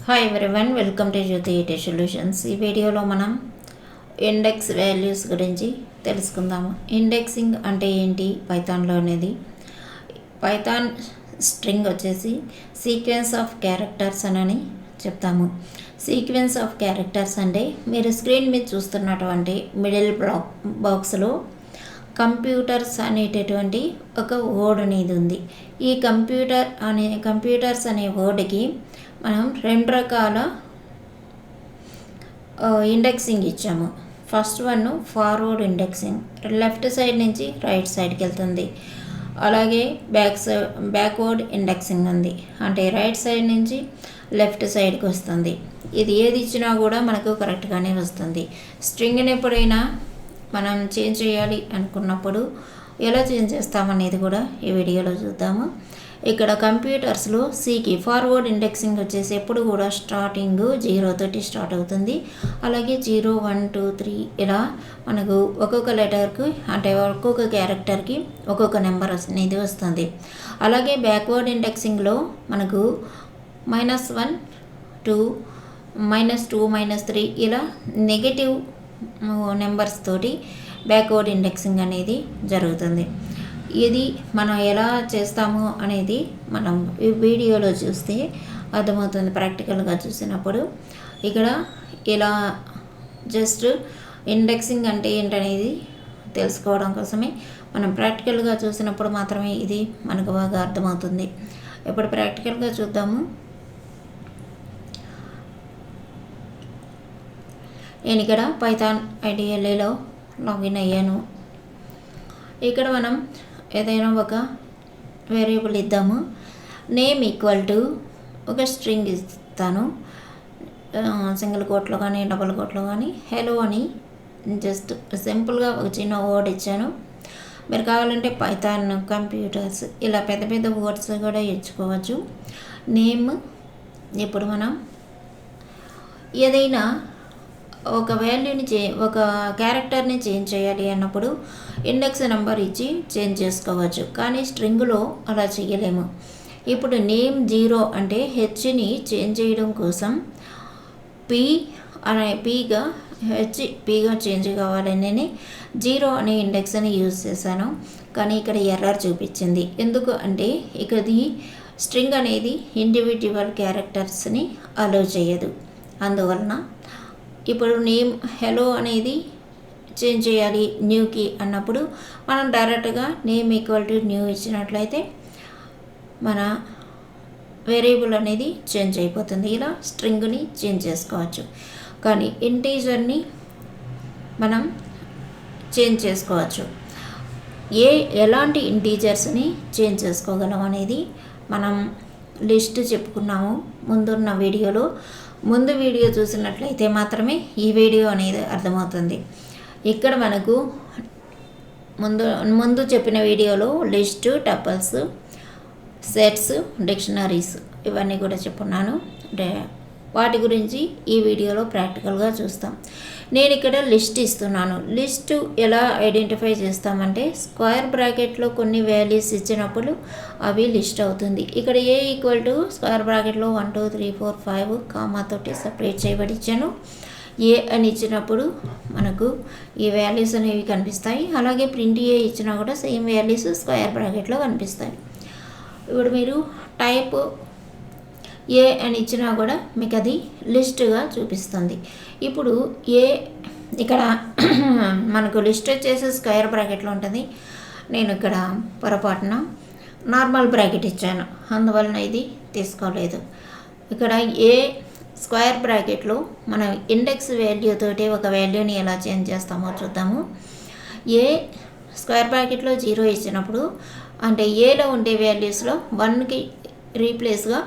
Hi everyone, welcome to Jyothi IT solutions. ఈ వీడియోలో మనం ఇండెక్స్ వాల్యూస్ గురించి తెలుసుకుందాము. ఇండెక్సింగ్ అంటే ఏంటి పైథాన్లో అనేది. పైథాన్ స్ట్రింగ్ వచ్చేసి సీక్వెన్స్ ఆఫ్ క్యారెక్టర్స్ అని చెప్తాము. సీక్వెన్స్ ఆఫ్ క్యారెక్టర్స్ అంటే మీరు స్క్రీన్ మీద చూస్తున్నటువంటి మిడిల్ బాక్స్లో కంప్యూటర్స్ అనేటటువంటి ఒక వర్డ్ అనేది ఉంది. ఈ కంప్యూటర్స్ అనే వర్డ్కి మనం రెండు రకాల ఇండెక్సింగ్ ఇచ్చాము. First one forward indexing, left side నుంచి రైట్ సైడ్కి వెళ్తుంది. అలాగే బ్యాక్వర్డ్ ఇండెక్సింగ్ ఉంది, అంటే రైట్ సైడ్ నుంచి లెఫ్ట్ సైడ్కి వస్తుంది. ఇది ఏది ఇచ్చినా కూడా మనకు కరెక్ట్గానే వస్తుంది. స్ట్రింగ్ని ఎప్పుడైనా మనం చేంజ్ చేయాలి అనుకున్నప్పుడు ఎలా చేంజ్ చేస్తామనేది కూడా ఈ వీడియోలో చూద్దాము. ఇక్కడ కంప్యూటర్స్లో సికి ఫార్వర్డ్ ఇండెక్సింగ్ వచ్చేసి ఎప్పుడు కూడా స్టార్టింగ్ 0 తోటి స్టార్ట్ అవుతుంది. అలాగే 0, 1, 2, 3 ఇలా మనకు ఒక్కొక్క లెటర్కి అంటే ఒక్కొక్క క్యారెక్టర్కి ఒక్కొక్క నెంబర్ అనేది వస్తుంది. అలాగే బ్యాక్వర్డ్ ఇండెక్సింగ్లో మనకు -1, 2, -2, -3 ఇలా నెగటివ్ నెంబర్స్ తోటి బ్యాక్వర్డ్ ఇండెక్సింగ్ అనేది జరుగుతుంది. ఇది మనం ఎలా చేస్తాము అనేది మనం ఈ వీడియోలో చూస్తే అర్థమవుతుంది. ప్రాక్టికల్గా చూసినప్పుడు ఇక్కడ ఇలా జస్ట్ ఇండెక్సింగ్ అంటే ఏంటనేది తెలుసుకోవడం కోసమే మనం ప్రాక్టికల్గా చూసినప్పుడు మాత్రమే ఇది మనకు బాగా అర్థమవుతుంది. ఇప్పుడు ప్రాక్టికల్గా చూద్దాము. నేను ఇక్కడ పైథాన్ ఐడిఎల్ఏలో లాగిన్ అయ్యాను. ఇక్కడ మనం ఏదైనా ఒక వేరియబుల్ ఇద్దాము. నేమ్ ఈక్వల్ టు ఒక స్ట్రింగ్ ఇస్తాను, సింగిల్ కోట్లో కానీ డబుల్ కోట్లో కానీ హెలో అని జస్ట్ సింపుల్గా ఒక చిన్న వర్డ్ ఇచ్చాను. మీరు కావాలంటే పైథాన్ కంప్యూటర్స్ ఇలా పెద్ద పెద్ద వర్డ్స్ కూడా ఇచ్చుకోవచ్చు. నేమ్ ఇప్పుడు మనం ఏదైనా ఒక వాల్యూని ఒక క్యారెక్టర్ని చేంజ్ చేయాలి అన్నప్పుడు ఇండెక్స్ నెంబర్ ఇచ్చి చేంజ్ చేసుకోవచ్చు, కానీ స్ట్రింగ్లో అలా చేయలేము. ఇప్పుడు నేమ్ 0 అంటే హెచ్ని చేంజ్ చేయడం కోసం పీగా చేంజ్ కావాలని 0 అనే ఇండెక్స్ని యూజ్ చేశాను, కానీ ఇక్కడ ఎర్రర్ చూపించింది. ఎందుకు అంటే ఇది స్ట్రింగ్ అనేది ఇండివిజువల్ క్యారెక్టర్స్ని అలో చేయదు. అందువలన ఇప్పుడు నేమ్ హెలో అనేది చేంజ్ చేయాలి న్యూకి అన్నప్పుడు మనం డైరెక్ట్గా నేమ్ ఈక్వల్ టు న్యూ ఇచ్చినట్లయితే మన వేరియబుల్ అనేది చేంజ్ అయిపోతుంది. ఇలా స్ట్రింగ్ని చేంజ్ చేసుకోవచ్చు, కానీ ఇంటీజర్ని మనం చేంజ్ చేసుకోవచ్చు. ఎలాంటి ఇంటీజర్స్ని చేంజ్ చేసుకోగలం అనేది మనం లిస్ట్ చెప్పుకున్నాము ముందున్న వీడియోలో. ముందు వీడియో చూసినట్లయితే మాత్రమే ఈ వీడియో అనేది అర్థమవుతుంది. ఇక్కడ మనకు ముందు చెప్పిన వీడియోలో లిస్టు, టపుల్స్, సెట్స్, డిక్షనరీస్ ఇవన్నీ కూడా చెప్పున్నాను. వాటి గురించి ఈ వీడియోలో ప్రాక్టికల్గా చూస్తాం. నేను ఇక్కడ లిస్ట్ ఇస్తున్నాను. లిస్టు ఎలా ఐడెంటిఫై చేస్తామంటే స్క్వేర్ బ్రాకెట్లో కొన్ని వాల్యూస్ ఇచ్చినప్పుడు అవి లిస్ట్ అవుతుంది. ఇక్కడ ఏ ఈక్వల్ టు స్క్వేర్ బ్రాకెట్లో 1, 2, 3, 4, 5 కామాతోటి సపరేట్ చేయబడి ఇచ్చాను. ఏ అని ఇచ్చినప్పుడు మనకు ఈ వాల్యూస్ అనేవి కనిపిస్తాయి. అలాగే ప్రింట్ ఏ ఇచ్చినా కూడా సేమ్ వాల్యూస్ స్క్వేర్ బ్రాకెట్లో కనిపిస్తాయి. ఇప్పుడు మీరు టైప్ ఏ అని ఇచ్చినా కూడా మీకు అది లిస్ట్గా చూపిస్తుంది. ఇప్పుడు ఇక్కడ మనకు లిస్ట్ వచ్చేసి స్క్వేర్ బ్రాకెట్లో ఉంటుంది. నేను ఇక్కడ పొరపాటున నార్మల్ బ్రాకెట్ ఇచ్చాను, అందువలన ఇది తీసుకోలేదు. ఇక్కడ స్క్వేర్ బ్రాకెట్లో మనం ఇండెక్స్ వాల్యూ తోటి ఒక వాల్యూని ఎలా చేంజ్ చేస్తామో చూద్దాము. స్క్వేర్ బ్రాకెట్లో 0 ఇచ్చినప్పుడు అంటే ఏలో ఉండే వాల్యూస్లో 1కి రీప్లేస్గా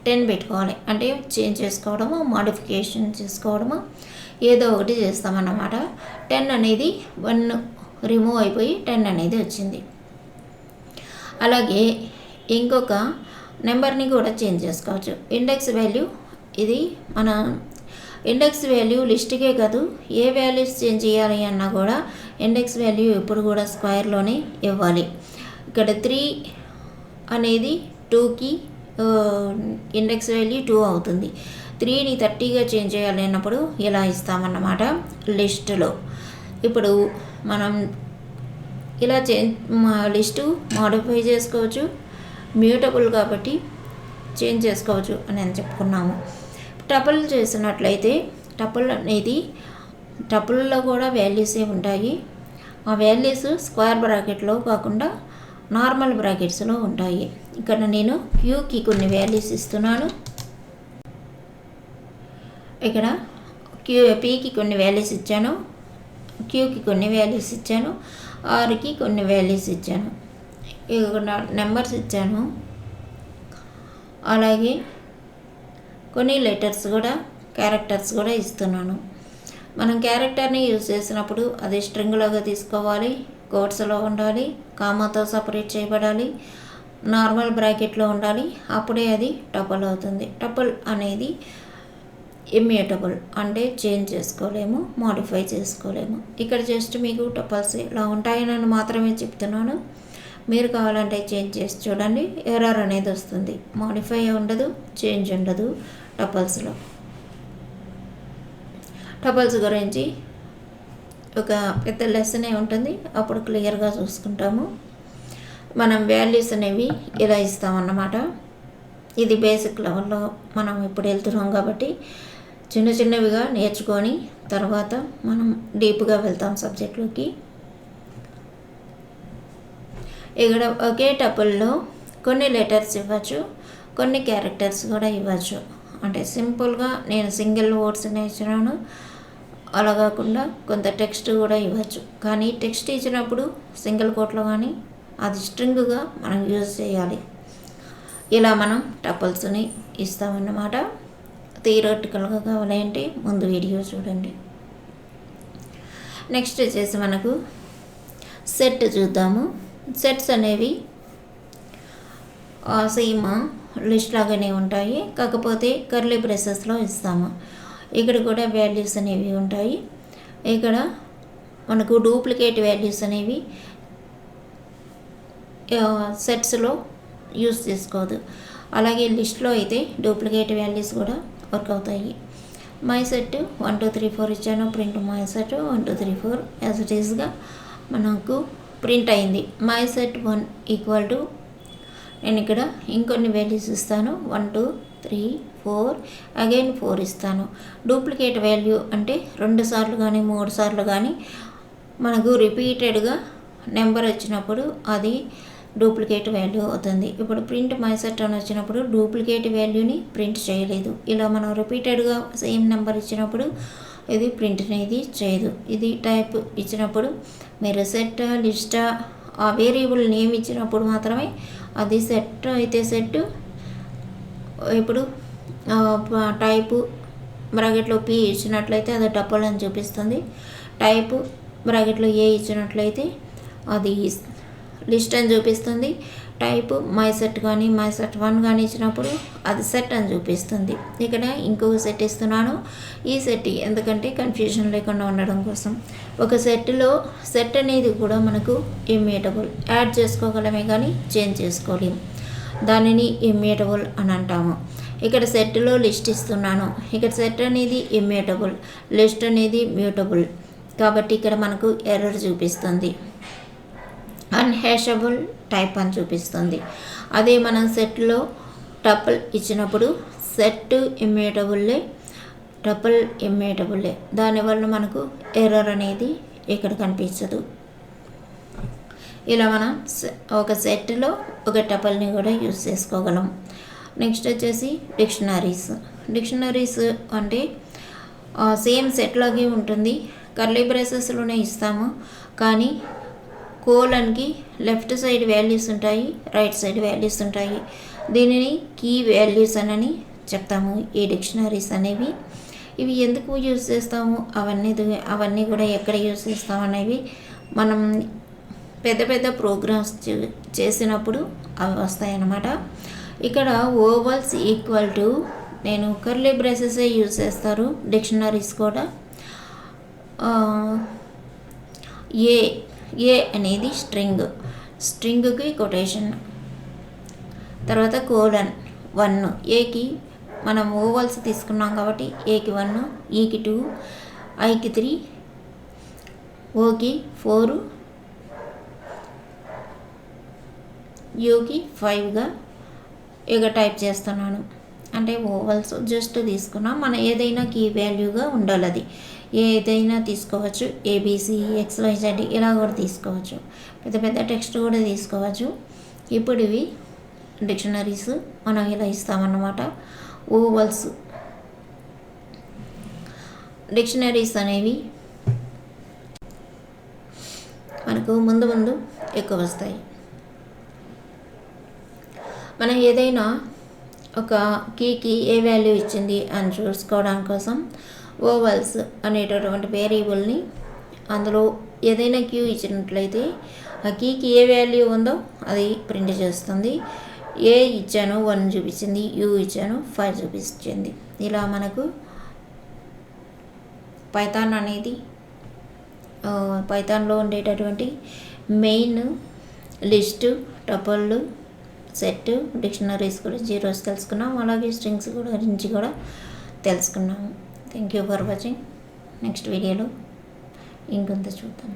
10 పెట్టుకోవాలి. అంటే చేంజ్ చేసుకోవడము, మాడిఫికేషన్ చేసుకోవడము ఏదో ఒకటి చేస్తామన్నమాట. 10 అనేది 1 రిమూవ్ అయిపోయి 10 అనేది వచ్చింది. అలాగే ఇంకొక నెంబర్ని కూడా చేంజ్ చేసుకోవచ్చు. ఇండెక్స్ వాల్యూ ఇది మన ఇండెక్స్ వాల్యూ లిస్ట్కే కాదు, ఏ వాల్యూస్ చేంజ్ చేయాలి అన్నా కూడా ఇండెక్స్ వాల్యూ ఎప్పుడు కూడా స్క్వేర్లోనే ఇవ్వాలి. ఇక్కడ 3 అనేది 2కి ఇండెక్స్ వాల్యూ 2 అవుతుంది. 3ని 30గా చేంజ్ చేయాలి అన్నప్పుడు ఇలా ఇస్తామన్నమాట లిస్టులో. ఇప్పుడు మనం ఇలా లిస్టు మోడిఫై చేసుకోవచ్చు, మ్యూటబుల్ కాబట్టి చేంజ్ చేసుకోవచ్చు అని చెప్పుకున్నాము. టపుల్ చేసినట్లయితే టపుల్ అనేది టపుల్లో కూడా వాల్యూసే ఉంటాయి. ఆ వాల్యూస్ స్క్వేర్ బ్రాకెట్లో కాకుండా నార్మల్ బ్రాకెట్స్లో ఉంటాయి. ఇక్కడ నేను క్యూకి కొన్ని వాల్యూస్ ఇస్తున్నాను. ఇక్కడ పీకి కొన్ని వాల్యూస్ ఇచ్చాను, క్యూకి కొన్ని వాల్యూస్ ఇచ్చాను, ఆర్కి కొన్ని వాల్యూస్ ఇచ్చాను, నెంబర్స్ ఇచ్చాను. అలాగే కొన్ని లెటర్స్ కూడా క్యారెక్టర్స్ కూడా ఇస్తున్నాను. మనం క్యారెక్టర్ని యూజ్ చేసినప్పుడు అది స్ట్రింగ్లాగా తీసుకోవాలి, కోట్స్లో ఉండాలి, కామాతో సపరేట్ చేయబడాలి, నార్మల్ బ్రాకెట్లో ఉండాలి. అప్పుడే అది టపుల్ అవుతుంది. టపుల్ అనేది ఇమ్యూటబుల్ అంటే చేంజ్ చేసుకోలేము, మోడిఫై చేసుకోలేము. ఇక్కడ జస్ట్ మీకు టపుల్స్ ఇలా ఉంటాయని మాత్రమే చెప్తున్నాను. మీరు కావాలంటే చేంజ్ చేసి చూడండి, ఎర్రర్ అనేది వస్తుంది. మోడిఫై ఉండదు, చేంజ్ ఉండదు టపుల్స్లో. టపుల్స్ గురించి ఒక పెద్ద లెసనే ఉంటుంది, అప్పుడు క్లియర్గా చూసుకుంటాము. మనం వాల్యూస్ అనేవి ఇలా ఇస్తామన్నమాట. ఇది బేసిక్ లెవెల్లో మనం ఇప్పుడు వెళ్తున్నాం కాబట్టి చిన్న చిన్నవిగా నేర్చుకొని తర్వాత మనం డీప్గా వెళ్తాం సబ్జెక్ట్లోకి. ఇక్కడ ఒకే టపుల్లో కొన్ని లెటర్స్ ఇవ్వచ్చు, కొన్ని క్యారెక్టర్స్ కూడా ఇవ్వచ్చు. అంటే సింపుల్గా నేను సింగిల్ వర్డ్స్ని ఇచ్చినాను, అలా కాకుండా కొంత టెక్స్ట్ కూడా ఇవ్వచ్చు. కానీ టెక్స్ట్ ఇచ్చినప్పుడు సింగిల్ కోట్లో కానీ అది స్ట్రింగ్గా మనం యూజ్ చేయాలి. ఇలా మనం టపుల్స్ని ఇస్తామన్నమాట. థియరటికల్గా కావాలంటే ముందు వీడియో చూడండి. నెక్స్ట్ వచ్చేసి మనకు సెట్ చూద్దాము. సెట్స్ అనేవి సేమ్ లిస్ట్ లాగానే ఉంటాయి, కాకపోతే కర్లీ బ్రేసెస్లో ఇస్తాము. ఇక్కడ కూడా వాల్యూస్ అనేవి ఉంటాయి. ఇక్కడ మనకు డూప్లికేట్ వాల్యూస్ అనేవి సెట్స్లో యూస్ చేసుకోదు. అలాగే లిస్ట్లో అయితే డూప్లికేట్ వాల్యూస్ కూడా వర్క్ అవుతాయి. మై సెట్ 1 2 3 4 ఇచ్చాను. Print my set 1 2 3 4 as it ఈస్గా మనకు ప్రింట్ అయింది. మై సెట్ 1 ఈక్వల్ టు నేను ఇక్కడ ఇంకొన్ని వాల్యూస్ ఇస్తాను. 1 2 3 4 అగైన్ 4 ఇస్తాను. డూప్లికేట్ వాల్యూ అంటే 2 సార్లు కానీ 3 సార్లు కానీ మనకు రిపీటెడ్గా నెంబర్ వచ్చినప్పుడు అది డూప్లికేట్ వాల్యూ అవుతుంది. ఇప్పుడు ప్రింట్ మై సెట్ అని వచ్చినప్పుడు డూప్లికేట్ వాల్యూని ప్రింట్ చేయలేదు. ఇలా మనం రిపీటెడ్గా సేమ్ నెంబర్ ఇచ్చినప్పుడు ఇది ప్రింట్ అనేది చేయదు. ఇది టైప్ ఇచ్చినప్పుడు మీరు సెట్ లిస్టా ఆ వేరియబుల్ నేమ్ ఇచ్చినప్పుడు మాత్రమే అది సెట్ అయితే సెట్. ఇప్పుడు టైపు బ్రాకెట్లో పి ఇచ్చినట్లయితే అది టపుల్ అని చూపిస్తుంది. టైపు బ్రాకెట్లో ఏ ఇచ్చినట్లయితే అది లిస్ట్ అని చూపిస్తుంది. టైపు మై సెట్ కానీ మై సెట్ 1 కానీ ఇచ్చినప్పుడు అది సెట్ అని చూపిస్తుంది. ఇక్కడ ఇంకొక సెట్ ఇస్తున్నాను. ఈ సెట్ ఎందుకంటే కన్ఫ్యూజన్ లేకుండా ఉండడం కోసం. ఒక సెట్లో సెట్ అనేది కూడా మనకు ఇమ్యూటబుల్, యాడ్ చేసుకోగలమే కానీ చేంజ్ చేసుకోలేము. దానిని ఇమ్యూటబుల్ అని అంటాము. ఇక్కడ సెట్లో లిస్ట్ ఇస్తున్నాను. ఇక్కడ సెట్ అనేది ఇమ్యూటబుల్, లిస్ట్ అనేది మ్యూటబుల్ కాబట్టి ఇక్కడ మనకు ఎర్రర్ చూపిస్తుంది. అన్హాషబుల్ టైప్ అని చూపిస్తుంది. అదే మనం సెట్లో టపుల్ ఇచ్చినప్పుడు సెట్ ఇమ్యూటబుల్లే, టపుల్ ఇమ్యూటబుల్లే. దానివల్ల మనకు ఎర్రర్ అనేది ఇక్కడ కనిపించదు. ఇలా మనం ఒక సెట్లో ఒక టపుల్ని కూడా యూజ్ చేసుకోగలం. నెక్స్ట్ వచ్చేసి డిక్షనరీస్ అంటే సేమ్ సెట్లాగే ఉంటుంది. కర్లీ బ్రేసెస్లోనే ఇస్తాము, కానీ కోలన్కి లెఫ్ట్ సైడ్ వాల్యూస్ ఉంటాయి, రైట్ సైడ్ వాల్యూస్ ఉంటాయి. దీనిని కీ వాల్యూస్ అని చెప్తాము. ఈ డిక్షనరీస్ అనేవి ఇవి ఎందుకు యూజ్ చేస్తాము, అవన్నీ కూడా ఎక్కడ యూజ్ చేస్తాము అనేవి మనం పెద్ద పెద్ద ప్రోగ్రామ్స్ చేసినప్పుడు అవి వస్తాయన్నమాట. ఇక్కడ ఓవల్స్ ఈక్వల్ టు నేను కర్లీ బ్రేసెసే యూజ్ చేస్తారు. డిక్షనరీస్ కూడా ఏ అనేది స్ట్రింగ్కి కొటేషన్, తర్వాత కోలన్ 1, ఏకి మనం ఓవల్స్ తీసుకున్నాం కాబట్టి ఏకి 1, ఈకి 2, ఐకి 3, ఓకి 4, యూకి 5గా ఇక టైప్ చేస్తున్నాను. అంటే ఓవల్స్ జస్ట్ తీసుకున్నాం. మనం ఏదైనా కీ వాల్యూగా ఉండాలి, అది ఏదైనా తీసుకోవచ్చు. ఏబిసి, XYZ ఇలా కూడా తీసుకోవచ్చు. పెద్ద పెద్ద టెక్స్ట్ కూడా తీసుకోవచ్చు. ఇప్పుడు ఇవి డిక్షనరీస్ మనం ఇలా ఇస్తామన్నమాట. ఓవల్స్ డిక్షనరీస్ అనేవి మనకు ముందు ముందు ఎక్కువ వస్తాయి. మనం ఏదైనా ఒక కీకి ఏ వాల్యూ ఇచ్చింది అని చూసుకోవడం కోసం ఓవల్స్ అనేటటువంటి వేరియబుల్ని అందులో ఏదైనా క్యూ ఇచ్చినట్లయితే ఆ కీకి ఏ వాల్యూ ఉందో అది ప్రింట్ చేస్తుంది. ఏ ఇచ్చాను 1 చూపించింది, యూ ఇచ్చాను 5 చూపించింది. ఇలా మనకు పైథాన్ అనేది పైథాన్లో ఉండేటటువంటి main list, tuple, set, dictionaries గురించి ఈరోజు తెలుసుకున్నాం. అలాగే స్ట్రింగ్స్ గురించి కూడా తెలుసుకున్నాము. Thank you for watching. Next వీడియోలో ఇంకొంత చూద్దాం.